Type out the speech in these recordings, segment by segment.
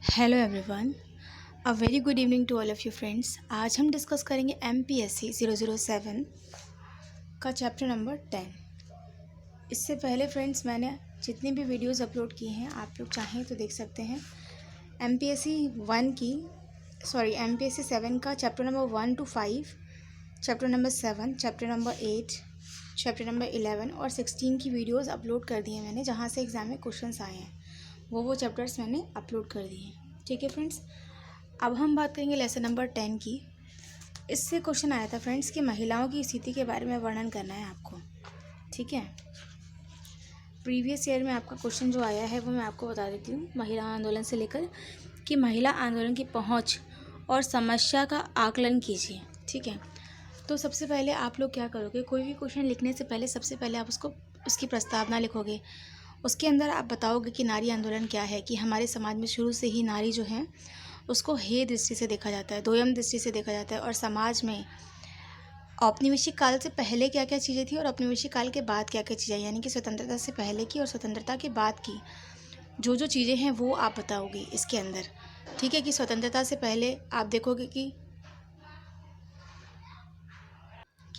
Hello everyone, a very good evening to all of you friends. आज हम discuss करेंगे MPSC 007 का chapter number 10। इससे पहले फ्रेंड्स मैंने जितनी भी वीडियोस अपलोड किए हैं आप लोग चाहें तो देख सकते हैं। MPSC 7 का chapter number 1 to 5, chapter number 7, chapter number 8, chapter number 11 और 16 की वीडियोज़ अपलोड कर दी हैं मैंने, जहाँ से एग्ज़ाम में क्वेश्चंस आए हैं वो चैप्टर्स मैंने अपलोड कर दिए हैं। ठीक है फ्रेंड्स, अब हम बात करेंगे लेसन नंबर 10 की। इससे क्वेश्चन आया था फ्रेंड्स कि महिलाओं की स्थिति के बारे में वर्णन करना है आपको। ठीक है, प्रीवियस ईयर में आपका क्वेश्चन जो आया है वो मैं आपको बता देती हूँ। महिला आंदोलन से लेकर कि महिला आंदोलन की पहुँच और समस्या का आकलन कीजिए। ठीक है, तो सबसे पहले आप लोग क्या करोगे, कोई भी क्वेश्चन लिखने से पहले सबसे पहले आप उसकी प्रस्तावना लिखोगे। उसके अंदर आप बताओगे कि नारी आंदोलन क्या है, कि हमारे समाज में शुरू से ही नारी जो है उसको हे दृष्टि से देखा जाता है, दोयम दृष्टि से देखा जाता है। और समाज में औपनिवेशिक काल से पहले क्या क्या चीज़ें थी और औपनिवेशिक काल के बाद क्या क्या चीज़ें, यानी कि स्वतंत्रता से पहले की और स्वतंत्रता के बाद की जो जो चीज़ें हैं वो आप बताओगे इसके अंदर। ठीक है, कि स्वतंत्रता से पहले आप देखोगे कि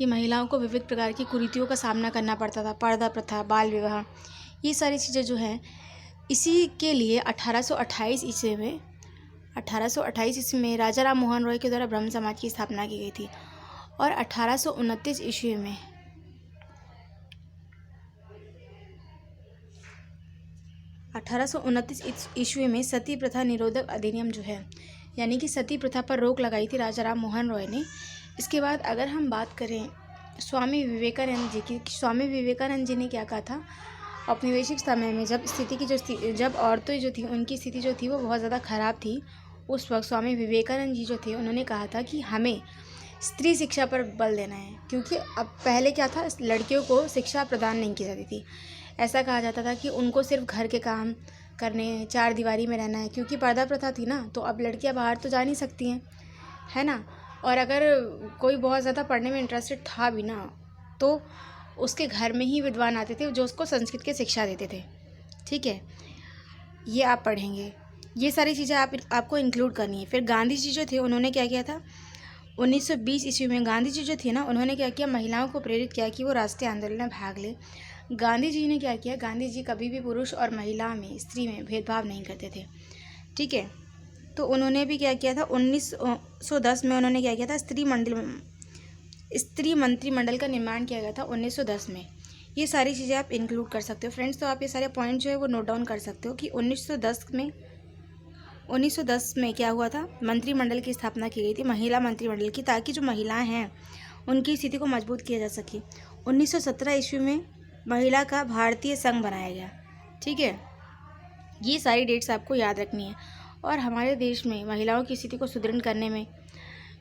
महिलाओं को विविध प्रकार की कुरीतियों का सामना करना पड़ता था, पर्दा प्रथा, बाल विवाह, ये सारी चीज़ें जो हैं। इसी के लिए 1828 ईस्वी में राजा राम मोहन रॉय के द्वारा ब्रह्म समाज की स्थापना की गई थी। और 1829 ईस्वी में सती प्रथा निरोधक अधिनियम जो है, यानी कि सती प्रथा पर रोक लगाई थी राजा राम मोहन रॉय ने। इसके बाद अगर हम बात करें स्वामी विवेकानंद जी की, स्वामी विवेकानंद जी ने क्या कहा था, औपनिवेशिक समय में जब औरतें जो थी उनकी स्थिति जो थी वो बहुत ज़्यादा ख़राब थी, उस वक्त स्वामी विवेकानंद जी जो थे उन्होंने कहा था कि हमें स्त्री शिक्षा पर बल देना है। क्योंकि अब पहले क्या था, लड़कियों को शिक्षा प्रदान नहीं की जाती थी। ऐसा कहा जाता था कि उनको सिर्फ घर के काम करने, चार दीवारी में रहना है, क्योंकि पर्दा प्रथा थी ना। तो अब लड़कियां बाहर तो जा नहीं सकती हैं, है ना। और अगर कोई बहुत ज़्यादा पढ़ने में इंटरेस्टेड था भी ना, तो उसके घर में ही विद्वान आते थे जो उसको संस्कृत की शिक्षा देते थे। ठीक है, ये आप पढ़ेंगे, ये सारी चीज़ें आपको इंक्लूड करनी है। फिर गांधी जी जो थे उन्होंने क्या किया था, 1920 ईस्वी में गांधी जी जो थे ना, उन्होंने क्या किया, महिलाओं को प्रेरित किया कि वो राष्ट्रीय आंदोलन में भाग ले। गांधी जी ने क्या किया, गांधी जी कभी भी पुरुष और महिला में, स्त्री में भेदभाव नहीं करते थे। ठीक है, तो उन्होंने भी क्या किया था, 1910 में उन्होंने क्या किया था, स्त्री मंत्रिमंडल का निर्माण किया गया था 1910 में। ये सारी चीज़ें आप इंक्लूड कर सकते हो फ्रेंड्स। तो आप ये सारे पॉइंट जो है वो नोट डाउन कर सकते हो कि 1910 में क्या हुआ था, मंत्रिमंडल की स्थापना की गई थी, महिला मंत्रिमंडल की, ताकि जो महिलाएं हैं उनकी स्थिति को मजबूत किया जा सके। 1917 ईस्वी में महिला का भारतीय संघ बनाया गया। ठीक है, ये सारी डेट्स आपको याद रखनी है। और हमारे देश में महिलाओं की स्थिति को सुदृढ़ करने में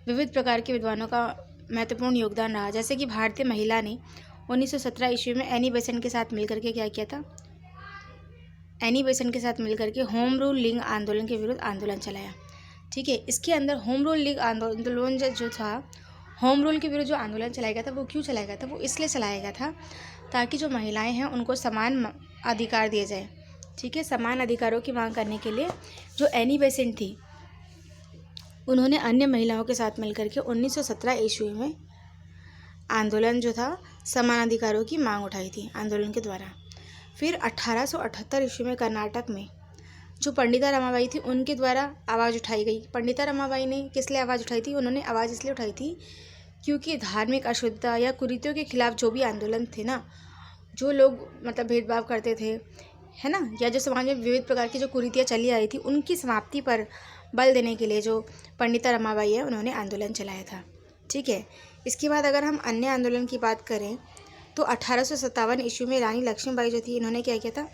विविध प्रकार के विद्वानों का महत्वपूर्ण योगदान रहा। जैसे कि भारतीय महिला ने 1917 ईस्वी में एनी बेसेंट के साथ मिलकर के क्या किया था, एनी बेसेंट के साथ मिलकर के होम रूल लिंग आंदोलन के विरुद्ध आंदोलन चलाया। ठीक है, इसके अंदर होम रूल लिंग आंदोलन जो था, होम रूल के विरुद्ध जो आंदोलन चलाया गया था वो क्यों चलाया गया था, वो इसलिए चलाया गया था ताकि जो महिलाएं हैं उनको समान अधिकार दिए जाए। ठीक है, समान अधिकारों की मांग करने के लिए जो एनी बेसेंट थी उन्होंने अन्य महिलाओं के साथ मिलकर के 1917 ईस्वी में आंदोलन जो था, समान अधिकारों की मांग उठाई थी आंदोलन के द्वारा। फिर 1878 ईस्वी में कर्नाटक में जो पंडिता रमाबाई थी उनके द्वारा आवाज़ उठाई गई। पंडिता रमाबाई ने किस लिए आवाज़ उठाई थी, उन्होंने आवाज़ इसलिए उठाई थी क्योंकि धार्मिक अशुद्धता या कुरीतियों के खिलाफ जो भी आंदोलन थे ना, जो लोग मतलब भेदभाव करते थे, है ना, या जो समाज में विविध प्रकार की जो कुरीतियाँ चली आ रही थी उनकी समाप्ति पर बल देने के लिए जो पंडिता रमाबाई है उन्होंने आंदोलन चलाया था। ठीक है, इसके बाद अगर हम अन्य आंदोलन की बात करें तो 1857 ईस्वी में रानी लक्ष्मीबाई जो थी, इन्होंने क्या किया था,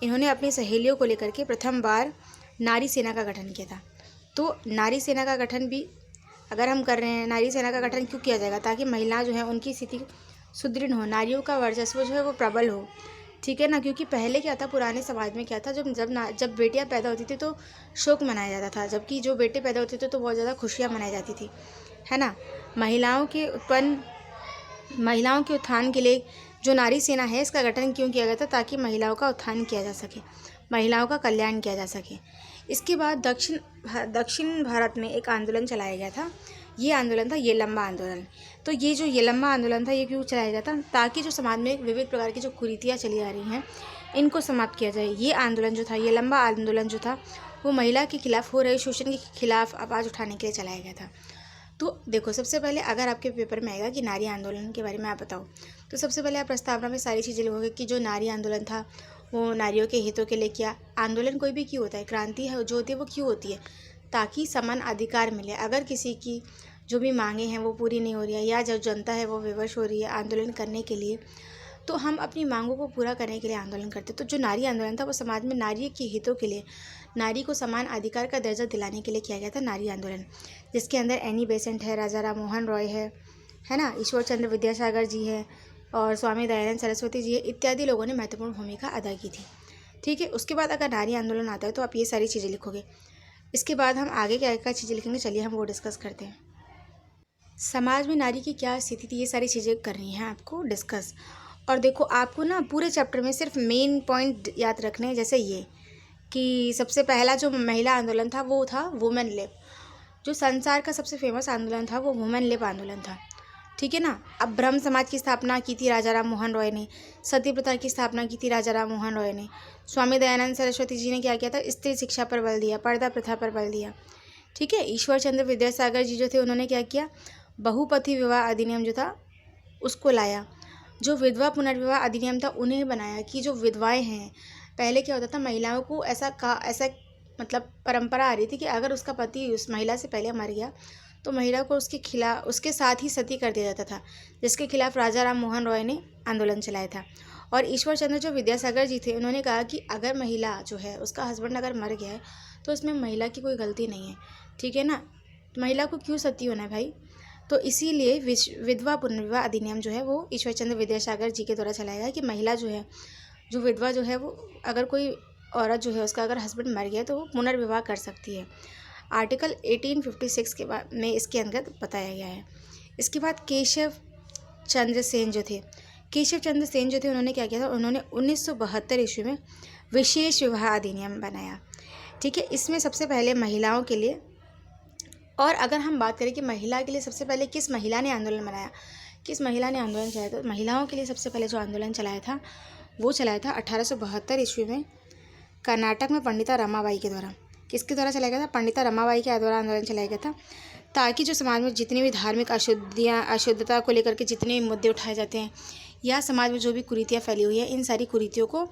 इन्होंने अपनी सहेलियों को लेकर के प्रथम बार नारी सेना का गठन किया था। तो नारी सेना का गठन भी अगर हम कर रहे हैं, नारी सेना का गठन क्यों किया जाएगा, ताकि महिला जो है उनकी स्थिति सुदृढ़ हो, नारियों का वर्चस्व जो है वो प्रबल हो। ठीक है ना, क्योंकि पहले क्या था, पुराने समाज में क्या था, जब बेटियां पैदा होती थी तो शोक मनाया जाता था, जबकि जो बेटे पैदा होते थे तो बहुत ज़्यादा खुशियाँ मनाई जाती थी, है ना। महिलाओं के उत्थान के लिए जो नारी सेना है इसका गठन क्यों किया गया था, ताकि महिलाओं का उत्थान किया जा सके, महिलाओं का कल्याण किया जा सके। इसके बाद दक्षिण भारत में एक आंदोलन चलाया गया था। ये आंदोलन था येलम्बा आंदोलन। तो ये जो येलम्बा आंदोलन था ये क्यों चलाया गया था? ताकि जो समाज में विविध प्रकार की जो कुरीतियाँ चली आ रही हैं इनको समाप्त किया जाए। ये आंदोलन जो था, येलम्बा आंदोलन जो था, वो महिला के खिलाफ हो रहे शोषण के खिलाफ आवाज़ उठाने के लिए चलाया गया था। तो देखो, सबसे पहले अगर आपके पेपर में आएगा कि नारी आंदोलन के बारे में आप बताओ, तो सबसे पहले आप प्रस्तावना में सारी चीज़ें लिखोगे कि जो नारी आंदोलन था वो नारियों के हितों के लिए किया। आंदोलन कोई भी क्यों होता है, क्रांति है जो होती है वो क्यों होती है? ताकि समान अधिकार मिले। अगर किसी की जो भी मांगे हैं वो पूरी नहीं हो रही है या जो जनता है वो विवश हो रही है आंदोलन करने के लिए, तो हम अपनी मांगों को पूरा करने के लिए आंदोलन करते। तो जो नारी आंदोलन था वो समाज में नारी के हितों के लिए, नारी को समान अधिकार का दर्जा दिलाने के लिए किया गया था नारी आंदोलन, जिसके अंदर एनी बेसेंट है, राजा राम मोहन रॉय है ना, ईश्वर चंद्र विद्यासागर जी है और स्वामी दयानंद सरस्वती जी है, इत्यादि लोगों ने महत्वपूर्ण भूमिका अदा की थी। ठीक है, उसके बाद अगर नारी आंदोलन आता है तो आप ये सारी चीज़ें लिखोगे। इसके बाद हम आगे क्या क्या चीज़ें लिखेंगे, चलिए हम वो डिस्कस करते हैं। समाज में नारी की क्या स्थिति थी, ये सारी चीज़ें करनी है आपको डिस्कस। और देखो, आपको ना पूरे चैप्टर में सिर्फ मेन पॉइंट याद रखने हैं, जैसे ये कि सबसे पहला जो महिला आंदोलन था वो था वुमेन लिप। जो संसार का सबसे फेमस आंदोलन था वो वुमेन लिप आंदोलन था। ठीक है ना। अब ब्रह्म समाज की स्थापना की थी राजा राम मोहन रॉय ने, सती प्रथा की स्थापना की थी राजा राम मोहन रॉय ने, स्वामी दयानंद सरस्वती जी ने क्या किया था, स्त्री शिक्षा पर बल दिया, पर्दा प्रथा पर बल दिया। ठीक है, ईश्वर चंद्र विद्यासागर जी जो थे उन्होंने क्या किया, बहुपति विवाह अधिनियम जो था उसको लाया। जो विधवा पुनर्विवाह अधिनियम था उन्हें बनाया कि जो विधवाएं हैं, पहले क्या होता था, महिलाओं को ऐसा मतलब परंपरा आ रही थी कि अगर उसका पति उस महिला से पहले मर गया तो महिला को उसके साथ ही सती कर दिया जाता था, जिसके खिलाफ राजा राम मोहन रॉय ने आंदोलन चलाया था। और ईश्वर चंद्र जो विद्यासागर जी थे उन्होंने कहा कि अगर महिला जो है उसका हस्बैंड अगर मर गया है तो उसमें महिला की कोई गलती नहीं है। ठीक है ना, महिला को क्यों सती होना है भाई? तो इसीलिए विधवा पुनर्विवाह अधिनियम जो है वो ईश्वर चंद्र विद्यासागर जी के द्वारा चलाया गया कि महिला जो है, जो विधवा जो है, वो अगर कोई औरत जो है उसका अगर हस्बैंड मर गया तो वो पुनर्विवाह कर सकती है। आर्टिकल 1856 के बाद में इसके अंतर्गत बताया गया है। इसके बाद केशव चंद्र सेन जो थे उन्होंने क्या किया था, उन्होंने 1972 ईस्वी में विशेष विवाह अधिनियम बनाया। ठीक है, इसमें सबसे पहले महिलाओं के लिए, और अगर हम बात करें कि महिला के लिए सबसे पहले किस महिला ने आंदोलन बनाया, किस महिला ने आंदोलन चलाया, तो महिलाओं के लिए सबसे पहले जो आंदोलन चलाया था वो चलाया था 1872 ईस्वी में कर्नाटक में पंडिता रमाबाई के द्वारा। किसके द्वारा चलाया गया था? पंडिता रमाबाई के द्वारा आंदोलन चलाया गया था, ताकि जो समाज में जितनी भी धार्मिक अशुद्धता को लेकर के जितने भी मुद्दे उठाए जाते हैं या समाज में जो भी कुरीतियाँ फैली हुई है, इन सारी कुरीतियों को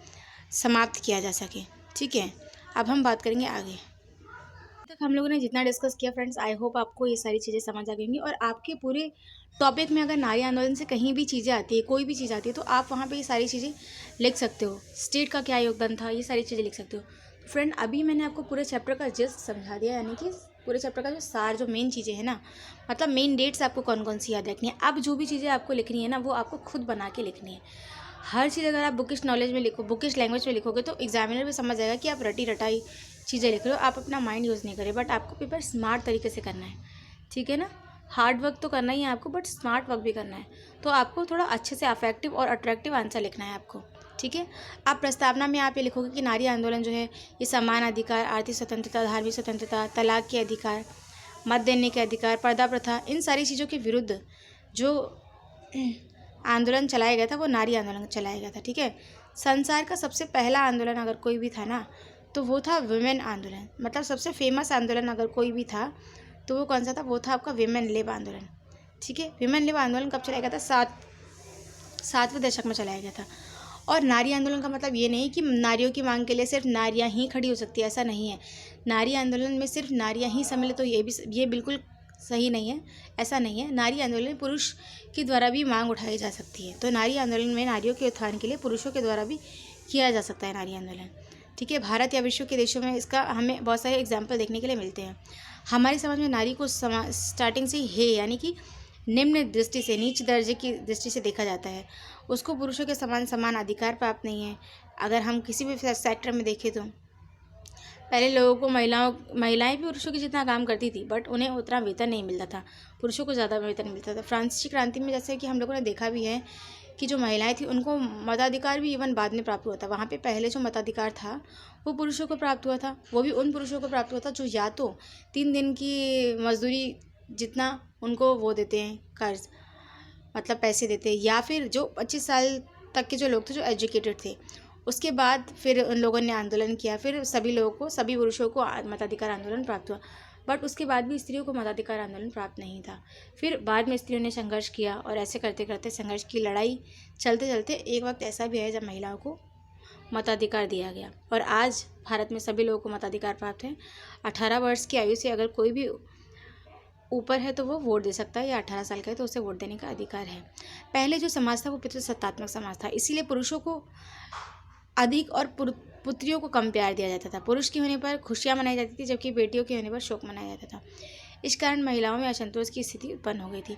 समाप्त किया जा सके। ठीक है, अब हम बात करेंगे आगे। तक हम लोगों ने जितना डिस्कस किया फ्रेंड्स, आई होप आपको ये सारी चीज़ें समझ आ गई और आपके पूरे टॉपिक में अगर नारी आंदोलन से कहीं भी चीज़ें आती है, कोई भी चीज़ आती है, तो आप वहाँ पे ये सारी चीज़ें लिख सकते हो। स्टेट का क्या योगदान था, ये सारी चीज़ें लिख सकते हो। तो फ्रेंड, अभी मैंने आपको पूरे चैप्टर का जिस्ट समझा दिया, यानी कि पूरे चैप्टर का जो सार, जो मेन चीज़ें हैं ना, मतलब मेन डेट्स आपको कौन कौन सी याद रखनी है। अब जो भी चीज़ें आपको लिखनी है ना, वो आपको खुद बना के लिखनी है। हर चीज़ अगर आप बुकिश नॉलेज में लिखो, बुकिश लैंग्वेज में लिखोगे तो एग्जामिनर भी समझ जाएगा कि आप रटी रटाई चीज़ें लिख रहे हो, आप अपना माइंड यूज़ नहीं करें। बट आपको पेपर स्मार्ट तरीके से करना है। ठीक है ना, हार्ड वर्क तो करना ही है आपको, बट स्मार्ट वर्क भी करना है। तो आपको थोड़ा अच्छे से अफेक्टिव और अट्रैक्टिव आंसर लिखना है आपको। ठीक है, आप प्रस्तावना में आप ये लिखोगे कि नारी आंदोलन जो है ये समान अधिकार, आर्थिक स्वतंत्रता, धार्मिक स्वतंत्रता, तलाक के अधिकार, मत देने के अधिकार, पर्दा प्रथा, इन सारी चीज़ों के विरुद्ध जो आंदोलन चलाया गया था वो नारी आंदोलन चलाया गया था। ठीक है, संसार का सबसे पहला आंदोलन अगर कोई भी था ना तो वो था विमेन आंदोलन। मतलब सबसे फेमस आंदोलन अगर कोई भी था तो वो कौन सा था, वो था आपका विमेन लिब आंदोलन। ठीक है, विमेन लिब आंदोलन कब चलाया गया था? सातवें दशक में चलाया गया था। और नारी आंदोलन का मतलब ये नहीं कि नारियों की मांग के लिए सिर्फ नारियां ही खड़ी हो सकती है, ऐसा नहीं है। नारी आंदोलन में सिर्फ नारियां ही सम्मिलित तो ये बिल्कुल सही नहीं है, ऐसा नहीं है। नारी आंदोलन में पुरुष के द्वारा भी मांग उठाई जा सकती है। तो नारी आंदोलन में नारियों के उत्थान के लिए पुरुषों के द्वारा भी किया जा सकता है नारी आंदोलन। ठीक है, भारत या विश्व के देशों में इसका हमें बहुत सारे एग्जाम्पल देखने के लिए मिलते हैं। हमारे समाज में नारी को स्टार्टिंग से ही यानी कि निम्न दृष्टि से, नीच दर्जे की दृष्टि से देखा जाता है। उसको पुरुषों के समान अधिकार प्राप्त नहीं है। अगर हम किसी भी सेक्टर में देखें तो पहले लोगों को महिलाएं भी पुरुषों की जितना काम करती थी, बट उन्हें उतना वेतन नहीं मिलता था, पुरुषों को ज़्यादा वेतन मिलता था। फ्रांसीसी क्रांति में जैसे कि हम लोगों ने देखा भी है कि जो महिलाएं थी उनको मताधिकार भी इवन बाद में प्राप्त हुआ था। वहाँ पे पहले जो मताधिकार था वो पुरुषों को प्राप्त हुआ था, वो भी उन पुरुषों को प्राप्त हुआ था जो या तो 3 दिन की मजदूरी जितना उनको वो देते हैं कर्ज, मतलब पैसे देते हैं, या फिर जो 25 साल तक के जो लोग थे जो एजुकेटेड थे। उसके बाद फिर उन लोगों ने आंदोलन किया, फिर सभी लोगों को, सभी पुरुषों को मताधिकार आंदोलन प्राप्त हुआ। बट उसके बाद भी स्त्रियों को मताधिकार आंदोलन प्राप्त नहीं था। फिर बाद में स्त्रियों ने संघर्ष किया और ऐसे करते करते संघर्ष की लड़ाई चलते चलते एक वक्त ऐसा भी है जब महिलाओं को मताधिकार दिया गया और आज भारत में सभी लोगों को मताधिकार प्राप्त है। 18 वर्ष की आयु से अगर कोई भी ऊपर है तो वो वोट दे सकता है, या 18 साल का है तो उसे वोट देने का अधिकार है। पहले जो समाज था वो पितृसत्तात्मक समाज था, इसीलिए पुरुषों को अधिक और पुत्रियों को कम प्यार दिया जाता था। पुरुष के होने पर खुशियाँ मनाई जाती थी जबकि बेटियों के होने पर शोक मनाया जाता था। इस कारण महिलाओं में असंतोष की स्थिति उत्पन्न हो गई थी।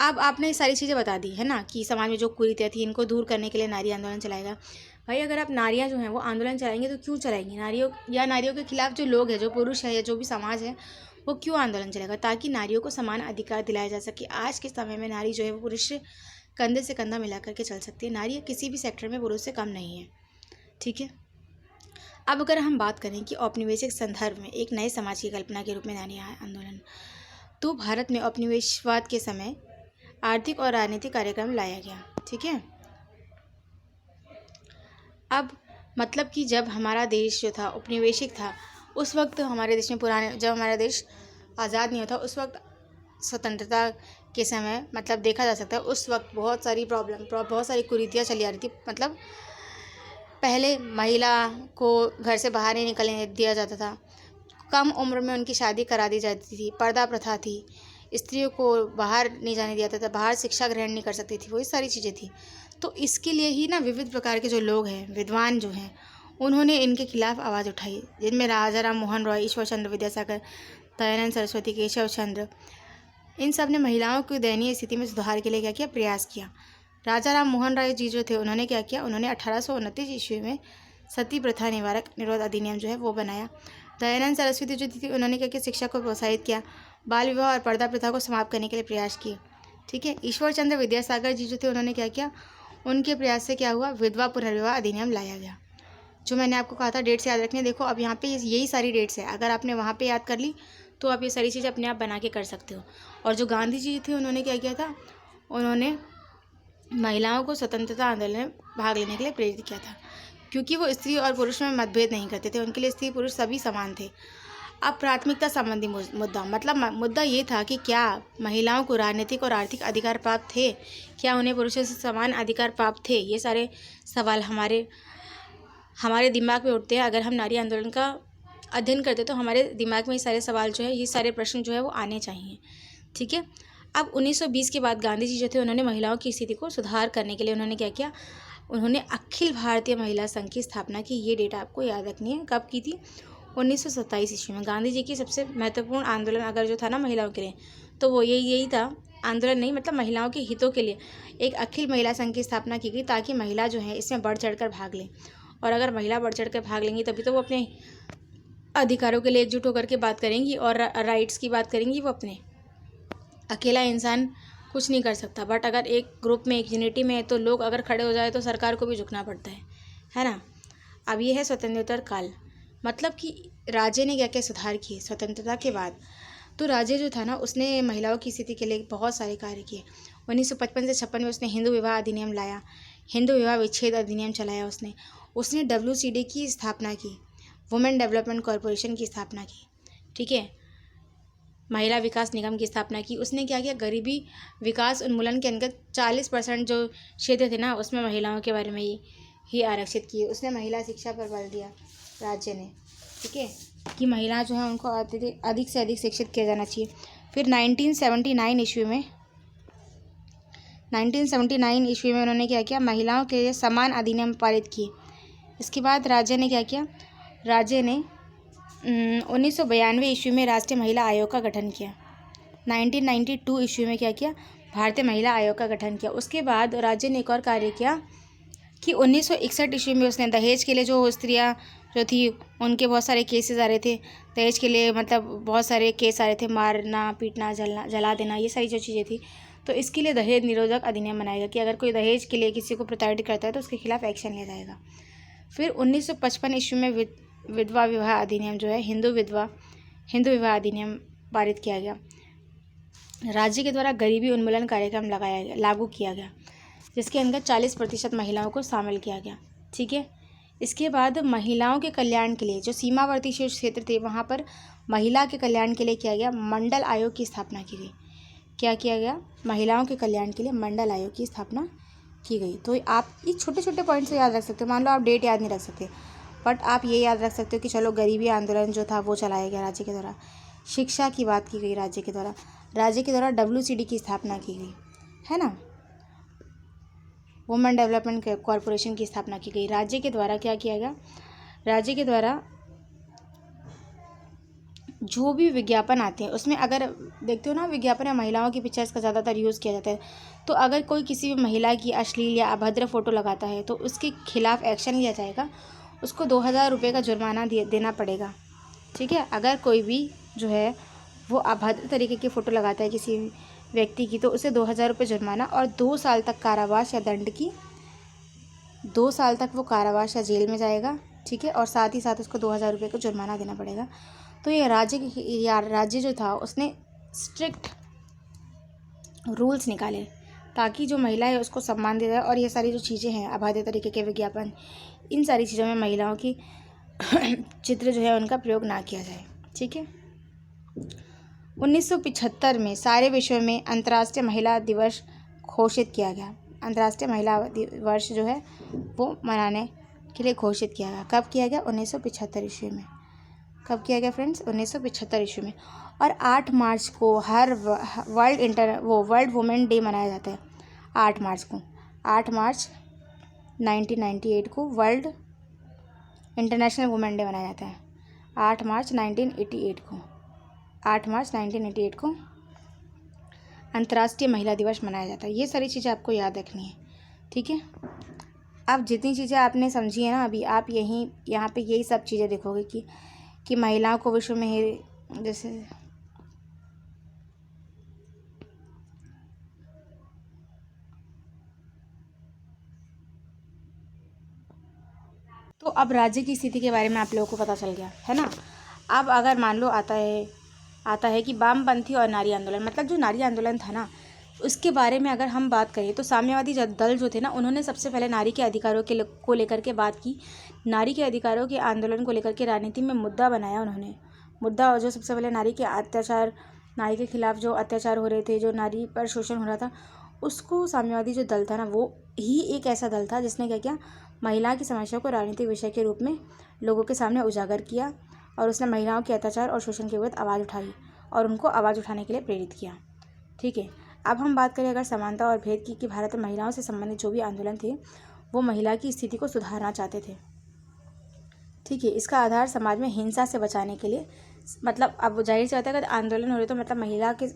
अब आपने ये सारी चीज़ें बता दी है ना कि समाज में जो कुरीतियाँ थी इनको दूर करने के लिए नारी आंदोलन चलाएगा। भाई अगर आप नारियाँ जो हैं वो आंदोलन चलाएंगे तो क्यों चलाएंगी? नारियों के खिलाफ जो लोग हैं, जो पुरुष है या जो भी समाज है, वो क्यों आंदोलन चलेगा? ताकि नारियों को समान अधिकार दिलाया जा सके। आज के समय में नारी जो है वो पुरुष से कंधे से कंधा मिला करके चल सकती है। नारी किसी भी सेक्टर में पुरुष से कम नहीं है, ठीक है। अब अगर हम बात करें कि औपनिवेशिक संदर्भ में एक नए समाज की कल्पना के रूप में नारी आंदोलन, तो भारत में औपनिवेशवाद के समय आर्थिक और राजनीतिक कार्यक्रम लाया गया, ठीक है। अब मतलब कि जब हमारा देश जो था औपनिवेशिक था, उस वक्त हमारे देश में जब हमारा देश आज़ाद नहीं होता, उस वक्त स्वतंत्रता के समय मतलब देखा जा सकता है उस वक्त बहुत सारी बहुत सारी कुरीतियाँ चली आ रही थी। मतलब पहले महिला को घर से बाहर नहीं निकलने दिया जाता था, कम उम्र में उनकी शादी करा दी जाती थी, पर्दा प्रथा थी, स्त्रियों को बाहर नहीं जाने दिया जाता था, बाहर शिक्षा ग्रहण नहीं कर सकती थी, वही सारी चीज़ें थी। तो इसके लिए ही ना विविध प्रकार के जो लोग हैं, विद्वान जो हैं, उन्होंने इनके खिलाफ आवाज़ उठाई, जिनमें राजा राम मोहन रॉय, ईश्वर चंद्र विद्यासागर, दयानंद सरस्वती, केशव चंद्र, इन सब ने महिलाओं की दयनीय स्थिति में सुधार के लिए क्या किया? प्रयास किया। राजा राम मोहन राय जी जो थे उन्होंने क्या किया? उन्होंने 1829 ईस्वी में सती प्रथा निरोध अधिनियम जो है वो बनाया। दयानंद सरस्वती जो थी उन्होंने क्या किया? शिक्षा को प्रोत्साहित किया, बाल विवाह और पर्दा प्रथा को समाप्त करने के लिए प्रयास किए, ठीक है। ईश्वर चंद्र विद्यासागर जी जो थे उन्होंने क्या किया? उनके प्रयास से क्या हुआ? विधवा पुनर्विवाह अधिनियम लाया गया। जो मैंने आपको कहा था डेट्स याद रखने, देखो अब यहाँ पे यही सारी डेट्स है, अगर आपने वहाँ पे याद कर ली तो आप ये सारी चीज़ें अपने आप बना के कर सकते हो। और जो गांधी जी थे उन्होंने क्या किया था? उन्होंने महिलाओं को स्वतंत्रता आंदोलन में भाग लेने के लिए प्रेरित किया था, क्योंकि वो स्त्री और पुरुष में मतभेद नहीं करते थे, उनके लिए स्त्री पुरुष सभी समान थे। अब प्राथमिकता संबंधी मुद्दा, मतलब मुद्दा ये था कि क्या महिलाओं को राजनीतिक और आर्थिक अधिकार प्राप्त थे, क्या उन्हें पुरुषों से समान अधिकार प्राप्त थे? ये सारे सवाल हमारे दिमाग में उठते हैं। अगर हम नारी आंदोलन का अध्ययन करते तो हमारे दिमाग में ये सारे सवाल जो है, ये सारे प्रश्न जो है वो आने चाहिए, ठीक है। अब 1920 के बाद गांधी जी जो थे उन्होंने महिलाओं की स्थिति को सुधार करने के लिए उन्होंने क्या किया? उन्होंने अखिल भारतीय महिला संघ की स्थापना की। ये डेट आपको याद रखनी है, कब की थी? 1927 ईस्वी में। गांधी जी की सबसे महत्वपूर्ण आंदोलन अगर जो था ना महिलाओं के लिए, तो वो यही था। आंदोलन नहीं, मतलब महिलाओं के हितों के लिए एक अखिल महिला संघ की स्थापना की गई, ताकि महिला जो है इसमें बढ़ चढ़ कर भाग लें। और अगर महिला बढ़ चढ़ कर भाग लेंगी तभी तो वो अपने अधिकारों के लिए एकजुट होकर के बात करेंगी और राइट्स की बात करेंगी। वो अपने अकेला इंसान कुछ नहीं कर सकता, बट अगर एक ग्रुप में, एक यूनिटी में है तो लोग अगर खड़े हो जाए तो सरकार को भी झुकना पड़ता है ना। अब ये है स्वतंत्रता काल, मतलब कि राज्य ने क्या क्या सुधार किए स्वतंत्रता के बाद। तो राज्य जो था ना उसने महिलाओं की स्थिति के लिए बहुत सारे कार्य किए। 1955 से 56 में उसने हिंदू विवाह अधिनियम लाया, हिंदू विवाह विच्छेद अधिनियम चलाया उसने WCD की स्थापना की, वुमेन डेवलपमेंट कॉरपोरेशन की स्थापना की, ठीक है। महिला विकास निगम की स्थापना की। उसने क्या किया? गरीबी विकास उन्मूलन के अंतर्गत 40% जो क्षेत्र थे ना उसमें महिलाओं के बारे में ही आरक्षित किए। उसने महिला शिक्षा पर बल दिया राज्य ने, ठीक है, कि महिला जो है उनको अधिक से अधिक शिक्षित किया जाना चाहिए। फिर 1979 ईस्वी में उन्होंने क्या किया? महिलाओं के लिए समान अधिनियम पारित किए। इसके बाद राज्य ने क्या किया? राज्य ने 1992 ईस्वी में राष्ट्रीय महिला आयोग का गठन किया। 1992 ईस्वी में क्या किया? भारतीय महिला आयोग का गठन किया। उसके बाद राज्य ने एक और कार्य किया कि 1961 ईस्वी में उसने दहेज के लिए जो स्त्रियां जो थी उनके बहुत सारे केसेस आ रहे थे, दहेज के लिए मतलब बहुत सारे केस आ रहे थे, मारना, पीटना, जला देना, ये सारी जो चीज़ें थी, तो इसके लिए दहेज निरोधक अधिनियम बनाएगा कि अगर कोई दहेज के लिए किसी को प्रताड़ित करता है तो उसके खिलाफ एक्शन लिया जाएगा। फिर 1955 ईस्वी में विधवा विवाह अधिनियम जो है हिंदू विवाह अधिनियम पारित किया गया। राज्य के द्वारा गरीबी उन्मूलन कार्यक्रम लागू किया गया, जिसके अंदर 40% महिलाओं को शामिल किया गया। ठीक है। इसके बाद महिलाओं के कल्याण के लिए जो सीमावर्ती क्षेत्र थे वहाँ पर महिला के कल्याण के लिए किया गया मंडल आयोग की स्थापना की गई। क्या किया गया? महिलाओं के कल्याण के लिए मंडल आयोग की स्थापना की गई। तो आप ये छोटे छोटे पॉइंट्स याद रख सकते हो। मान लो आप डेट याद नहीं रख सकते, बट आप ये याद रख सकते हो कि चलो गरीबी आंदोलन जो था वो चलाया गया राज्य के द्वारा। शिक्षा की बात की गई राज्य के द्वारा। WCD की स्थापना की गई, है ना। वुमेन डेवलपमेंट कॉरपोरेशन की स्थापना की गई। राज्य के द्वारा क्या किया गया? राज्य के द्वारा जो भी विज्ञापन आते हैं उसमें अगर देखते हो ना, विज्ञापन में महिलाओं की पिक्चर्स का ज़्यादातर यूज़ किया जाता है। तो अगर कोई किसी भी महिला की अश्लील या अभद्र फोटो लगाता है तो उसके खिलाफ एक्शन लिया जाएगा। उसको 2000 रुपये का जुर्माना देना पड़ेगा। ठीक है। अगर कोई भी जो है वो अभद्र तरीके की फ़ोटो लगाता है किसी व्यक्ति की तो उसे 2000 रुपये जुर्माना और 2 साल तक कारावास या दंड की 2 साल तक वो कारावास या जेल में जाएगा। ठीक है। और साथ ही साथ उसको 2000 रुपये का जुर्माना देना पड़ेगा। तो ये राज्य जो था उसने स्ट्रिक्ट रूल्स निकाले ताकि जो महिला है उसको सम्मान दिया जाए। और ये सारी जो चीज़ें हैं अभद्र तरीके के विज्ञापन, इन सारी चीज़ों में महिलाओं की चित्र जो है उनका प्रयोग ना किया जाए। ठीक है। 1975 में सारे विश्व में अंतर्राष्ट्रीय महिला दिवस घोषित किया गया। अंतर्राष्ट्रीय महिला दिवस जो है वो मनाने के लिए घोषित किया गया। कब किया गया? 1975 ईस्वी में। कब किया गया फ्रेंड्स? 1975 ईस्वी में। और 8 मार्च को हर वर्ल्ड वुमेन डे मनाया जाता है। 8 मार्च को 8 मार्च 1998 को वर्ल्ड इंटरनेशनल वुमेन डे मनाया जाता है। 8 मार्च 1988 को 8 मार्च 1988 को अंतर्राष्ट्रीय महिला दिवस मनाया जाता है। ये सारी चीज़ें आपको याद रखनी है। ठीक है। अब जितनी चीज़ें आपने समझी है ना अभी, आप यहाँ पे यही सब चीज़ें देखोगे कि महिलाओं को विश्व में जैसे तो अब राज्य की स्थिति के बारे में आप लोगों को पता चल गया है ना। अब अगर मान लो आता है कि वामपंथी और नारी आंदोलन, मतलब जो नारी आंदोलन था ना उसके बारे में अगर हम बात करें तो साम्यवादी दल जो थे ना उन्होंने सबसे पहले नारी के अधिकारों को लेकर के बात की। नारी के अधिकारों के आंदोलन को लेकर के राजनीति में मुद्दा बनाया उन्होंने। मुद्दा जो सबसे पहले नारी के खिलाफ जो अत्याचार हो रहे थे, जो नारी पर शोषण हो रहा था, उसको साम्यवादी जो दल था ना वो ही एक ऐसा दल था जिसने क्या किया, महिला की समस्या को राजनीतिक विषय के रूप में लोगों के सामने उजागर किया और उसने महिलाओं के अत्याचार और शोषण के विरुद्ध आवाज़ उठाई और उनको आवाज़ उठाने के लिए प्रेरित किया। ठीक है। अब हम बात करें अगर समानता और भेद की कि भारत में महिलाओं से संबंधित जो भी आंदोलन थे वो महिला की स्थिति को सुधारना चाहते थे। ठीक है। इसका आधार समाज में हिंसा से बचाने के लिए, मतलब अब जाहिर सी बात है अगर आंदोलन हो रहे तो मतलब महिला के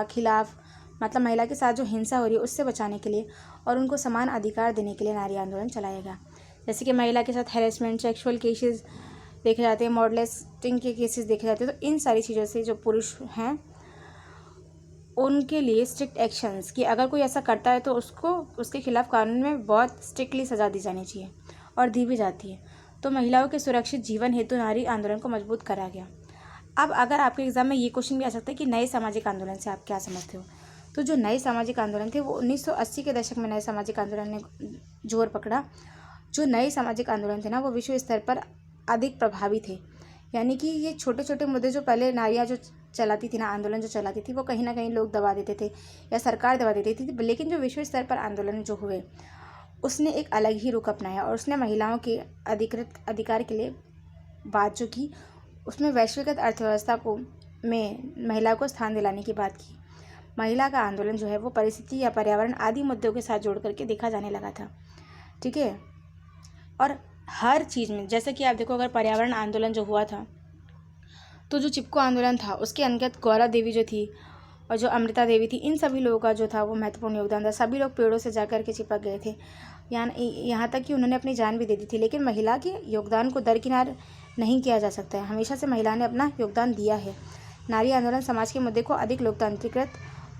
खिलाफ, मतलब महिला के साथ जो हिंसा हो रही है उससे बचाने के लिए और उनको समान अधिकार देने के लिए नारी आंदोलन चलाया गया। जैसे कि महिला के साथ हैरेसमेंट, सेक्सुअल केसेस देखे जाते हैं, मॉडलिस्टिंग के केसेस देखे जाते हैं। तो इन सारी चीज़ों से जो पुरुष हैं उनके लिए स्ट्रिक्ट एक्शंस कि अगर कोई ऐसा करता है तो उसके खिलाफ कानून में बहुत स्ट्रिक्टली सज़ा दी जानी चाहिए और दी भी जाती है। तो महिलाओं के सुरक्षित जीवन हेतु नारी आंदोलन को मजबूत करा गया। अब अगर आपके एग्जाम में ये क्वेश्चन भी आ सकता है कि नए सामाजिक आंदोलन से आप क्या समझते हो, तो जो नए सामाजिक आंदोलन थे वो 1980 के दशक में नए सामाजिक आंदोलन ने जोर पकड़ा। जो नए सामाजिक आंदोलन थे ना वो विश्व स्तर पर अधिक प्रभावी थे। यानी कि ये छोटे छोटे मुद्दे जो पहले नारियाँ जो चलाती थी ना, आंदोलन जो चलाती थी, वो कहीं ना कहीं लोग दबा देते थे या सरकार दबा देती थी। लेकिन जो विश्व स्तर पर आंदोलन जो हुए उसने एक अलग ही रुख अपनाया और उसने महिलाओं के अधिकृत अधिकार के लिए बात जो की, उसमें वैश्विक अर्थव्यवस्था में महिला को स्थान दिलाने की बात की। महिला का आंदोलन जो है वो परिस्थिति या पर्यावरण आदि मुद्दों के साथ जोड़ करके देखा जाने लगा था। ठीक है। और हर चीज़ में जैसे कि आप देखो, अगर पर्यावरण आंदोलन जो हुआ था तो जो चिपको आंदोलन था उसके अंतर्गत गौरा देवी जो थी और जो अमृता देवी थी, इन सभी लोगों का जो था वो महत्वपूर्ण योगदान था। सभी लोग पेड़ों से जाकर के चिपक गए थे, यहाँ तक कि उन्होंने अपनी जान भी दे दी थी। लेकिन महिला के योगदान को दरकिनार नहीं किया जा सकता है। हमेशा से महिला ने अपना योगदान दिया है। नारी आंदोलन समाज के मुद्दे को अधिक लोकतांत्रिक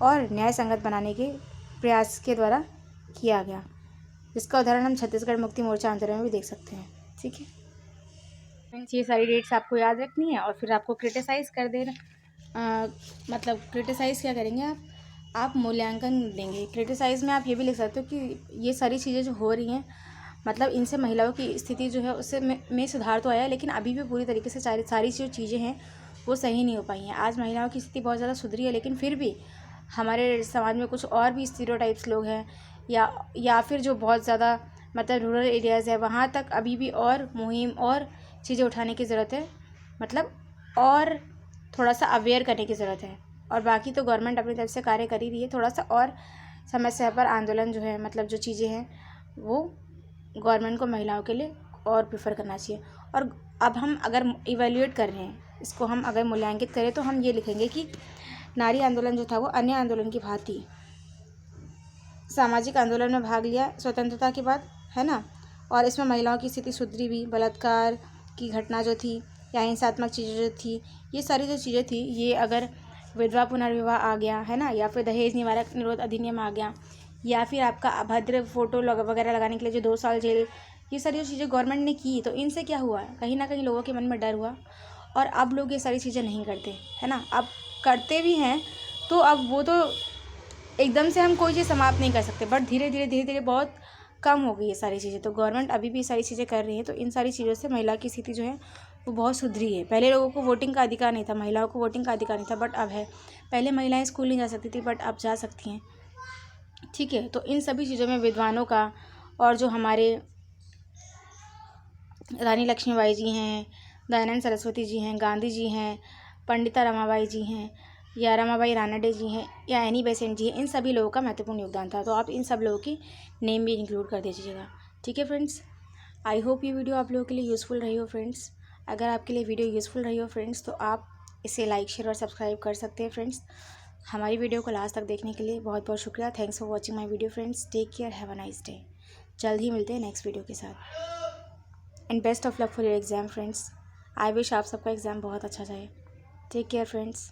और न्याय संगत बनाने के प्रयास के द्वारा किया गया, जिसका उदाहरण हम छत्तीसगढ़ मुक्ति मोर्चा आंदोलन में भी देख सकते हैं। ठीक है फ्रेंड्स, ये सारी डेट्स आपको याद रखनी है और फिर आपको क्रिटिसाइज़ कर देना, मतलब क्रिटिसाइज़ क्या करेंगे आप मूल्यांकन देंगे। क्रिटिसाइज़ में आप ये भी लिख सकते हो कि ये सारी चीज़ें जो हो रही हैं, मतलब इनसे महिलाओं की स्थिति जो है उससे में सुधार तो आया है, लेकिन अभी भी पूरी तरीके से सारी जो चीज़ें हैं वो सही नहीं हो पाई हैं। आज महिलाओं की स्थिति बहुत ज़्यादा सुधरी है, लेकिन फिर भी हमारे समाज में कुछ और भी स्टीरियोटाइप्स लोग हैं, या फिर जो बहुत ज़्यादा मतलब रूरल एरियाज़ है, वहाँ तक अभी भी और मुहिम और चीज़ें उठाने की ज़रूरत है, मतलब और थोड़ा सा अवेयर करने की ज़रूरत है। और बाकी तो गवर्नमेंट अपनी तरफ से कार्य कर ही रही है, थोड़ा सा और समस्या पर आंदोलन जो है, मतलब जो चीज़ें हैं वो गवर्नमेंट को महिलाओं के लिए और प्रेफर करना चाहिए। और अब हम अगर इवेल्युएट कर रहे हैं इसको, हम अगर मूल्यांकित करें तो हम ये लिखेंगे कि नारी आंदोलन जो था वो अन्य आंदोलन की भांति सामाजिक आंदोलन में भाग लिया स्वतंत्रता के बाद, है ना। और इसमें महिलाओं की स्थिति सुधरी भी, बलात्कार की घटना जो थी या हिंसात्मक चीज़ें जो थी, ये सारी जो चीज़ें थी, ये अगर विधवा पुनर्विवाह आ गया, है ना, या फिर दहेज निवारक निरोध अधिनियम आ गया, या फिर आपका अभद्र फोटो वगैरह लगाने के लिए जो 2 साल जेल, ये सारी जो चीज़ें गवर्नमेंट ने की, तो इनसे क्या हुआ, कहीं ना कहीं लोगों के मन में डर हुआ और अब लोग ये सारी चीज़ें नहीं करते, है ना। अब करते भी हैं तो अब वो तो एकदम से हम कोई चीज़ समाप्त नहीं कर सकते, बट धीरे धीरे बहुत कम हो गई ये सारी चीज़ें। तो गवर्नमेंट अभी भी ये सारी चीज़ें कर रही है, तो इन सारी चीज़ों से महिला की स्थिति जो है वो बहुत सुधरी है। पहले लोगों को वोटिंग का अधिकार नहीं था, महिलाओं को वोटिंग का अधिकार नहीं था, बट अब है। पहले महिलाएं स्कूल नहीं जा सकती थी, बट अब जा सकती हैं। ठीक है, तो इन सभी चीज़ों में विद्वानों का, और जो हमारे रानी लक्ष्मीबाई जी हैं, दयानंद सरस्वती जी हैं, गांधी जी हैं, पंडिता रमाबाई जी हैं, या रमाबाई रानडे जी हैं, या एनी बेसेंट जी हैं, इन सभी लोगों का महत्वपूर्ण योगदान था। तो आप इन सब लोगों की नेम भी इंक्लूड कर दीजिएगा। ठीक है फ्रेंड्स, आई होप ये वीडियो आप लोगों के लिए यूज़फुल रही हो फ्रेंड्स। अगर आपके लिए वीडियो यूज़फुल रही हो फ्रेंड्स, तो आप इसे लाइक, शेयर और सब्सक्राइब कर सकते हैं फ्रेंड्स। हमारी वीडियो को लास्ट तक देखने के लिए बहुत बहुत शुक्रिया। Thanks for watching my video friends. Take care, have a nice day. जल्द ही मिलते हैं नेक्स्ट वीडियो के साथ। And best of luck for your exam friends. I wish आप सबका एग्ज़ाम बहुत अच्छा जाए। Take care friends.